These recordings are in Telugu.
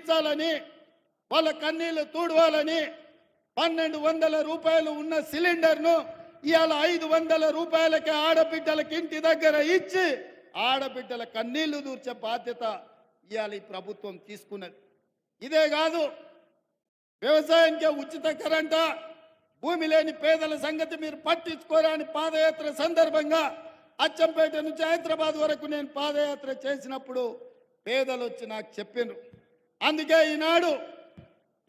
తీర్చాలని వాళ్ళ కన్నీళ్లు తూడవాలని 1200 రూపాయలు ఉన్న సిలిండర్ను ఇవాళ 500 రూపాయలకి ఆడబిడ్డలకి ఇంటి దగ్గర ఇచ్చి ఆడబిడ్డల కన్నీళ్లు దూర్చే బాధ్యత ఇవాళ ఈ ప్రభుత్వం తీసుకున్నది. ఇదే కాదు, వ్యవసాయానికి ఉచిత కరెంట, భూమి లేని పేదల సంగతి మీరు పట్టించుకోరా అని పాదయాత్ర సందర్భంగా అచ్చంపేట నుంచి హైదరాబాద్ వరకు నేను పాదయాత్ర చేసినప్పుడు పేదలు వచ్చి నాకు చెప్పినారు. అందుకే ఈనాడు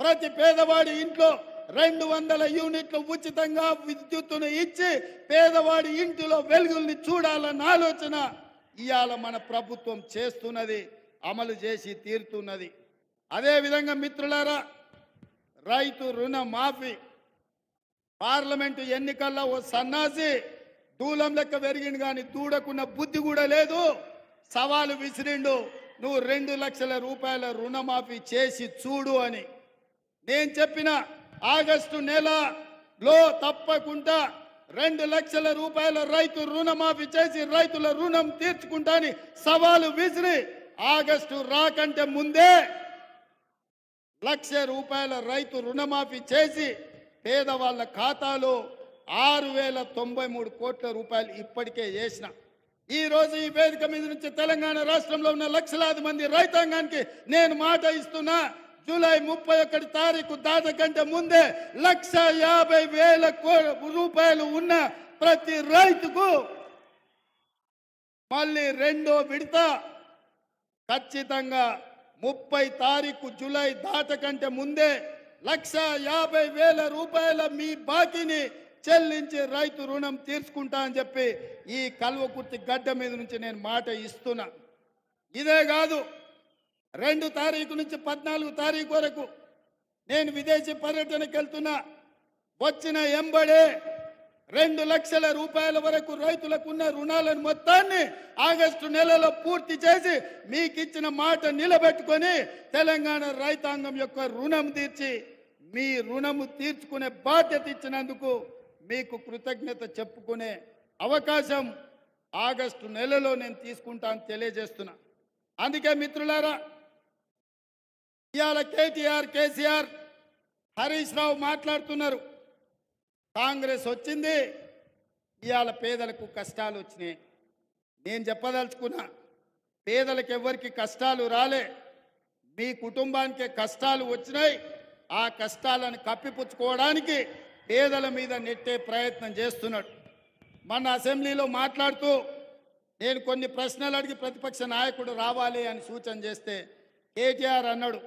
ప్రతి పేదవాడి ఇంట్లో 200 యూనిట్లు ఉచితంగా విద్యుత్తును ఇచ్చి పేదవాడి ఇంటిలో వెలుగుల్ని చూడాలన్న ఆలోచన ఇవాళ మన ప్రభుత్వం చేస్తున్నది, అమలు చేసి తీరుతున్నది. అదేవిధంగా మిత్రులారా, రైతు రుణ మాఫీ పార్లమెంటు ఎన్నికల్లో ఓ సన్నాసి దూలం లెక్క పెరిగిండు కానీ దూడకున్న బుద్ధి కూడా లేదు. సవాలు విసిరిండు, నువ్వు 2 లక్షల రూపాయల రుణమాఫీ చేసి చూడు అని. నేను చెప్పిన ఆగస్టు నెలలో తప్పకుండా 2 లక్షల రూపాయల రైతు రుణమాఫీ చేసి రైతుల రుణం తీర్చుకుంటాని సవాలు విసిరి ఆగస్టు రాకంటే ముందే 1 లక్ష రూపాయల రైతు రుణమాఫీ చేసి పేదవాళ్ళ ఖాతాలో 6093 కోట్ల రూపాయలు ఇప్పటికే వేసిన. ఈ రోజు ఈ వేదిక మీద నుంచి తెలంగాణ రాష్ట్రంలో ఉన్న లక్షలాది మంది రైతాంగానికి నేను మాట ఇస్తున్నా, జూలై 31 తారీఖు దాటకంటే ముందే 1,50,000 రూపాయలు ఉన్న ప్రతి రైతుకు మళ్ళీ రెండో విడత ఖచ్చితంగా 30 తారీఖు జూలై దాటకంటే ముందే 1,50,000 రూపాయల మీ బాకీని చెల్లించి రైతు రుణం తీర్చుకుంటా అని చెప్పి ఈ కల్వకుర్తి గడ్డ మీద నుంచి నేను మాట ఇస్తున్నా. ఇదే కాదు, 2 తారీఖు నుంచి 14 తారీఖు వరకు నేను విదేశీ పర్యటనకు వెళ్తున్నా. వచ్చిన ఎంబడే 2 లక్షల రూపాయల వరకు రైతులకు ఉన్న రుణాలను మొత్తాన్ని ఆగస్టు నెలలో పూర్తి చేసి మీకు ఇచ్చిన మాట నిలబెట్టుకొని తెలంగాణ రైతాంగం యొక్క రుణం తీర్చి మీ రుణము తీర్చుకునే బాధ్యత ఇచ్చినందుకు మీకు కృతజ్ఞత చెప్పుకునే అవకాశం ఆగస్టు నెలలో నేను తీసుకుంటాను తెలియజేస్తున్నా. అందుకే మిత్రులారా, ఇవాళ కేటీఆర్, కేసీఆర్, హరీష్ రావు మాట్లాడుతున్నారు. కాంగ్రెస్ వచ్చింది, ఇవాళ పేదలకు కష్టాలు వచ్చినాయి. నేను చెప్పదలుచుకున్నా, పేదలకు ఎవరికి కష్టాలు రాలే, మీ కుటుంబానికే కష్టాలు వచ్చినాయి. ఆ కష్టాలను కప్పిపుచ్చుకోవడానికి పేదల మీద నెట్టే ప్రయత్నం చేస్తున్నాడు. మన అసెంబ్లీలో మాట్లాడుతూ నేను కొన్ని ప్రశ్నలు అడిగి ప్రతిపక్ష నాయకుడు రావాలి అని సూచన చేస్తే కేటీఆర్ అన్నాడు,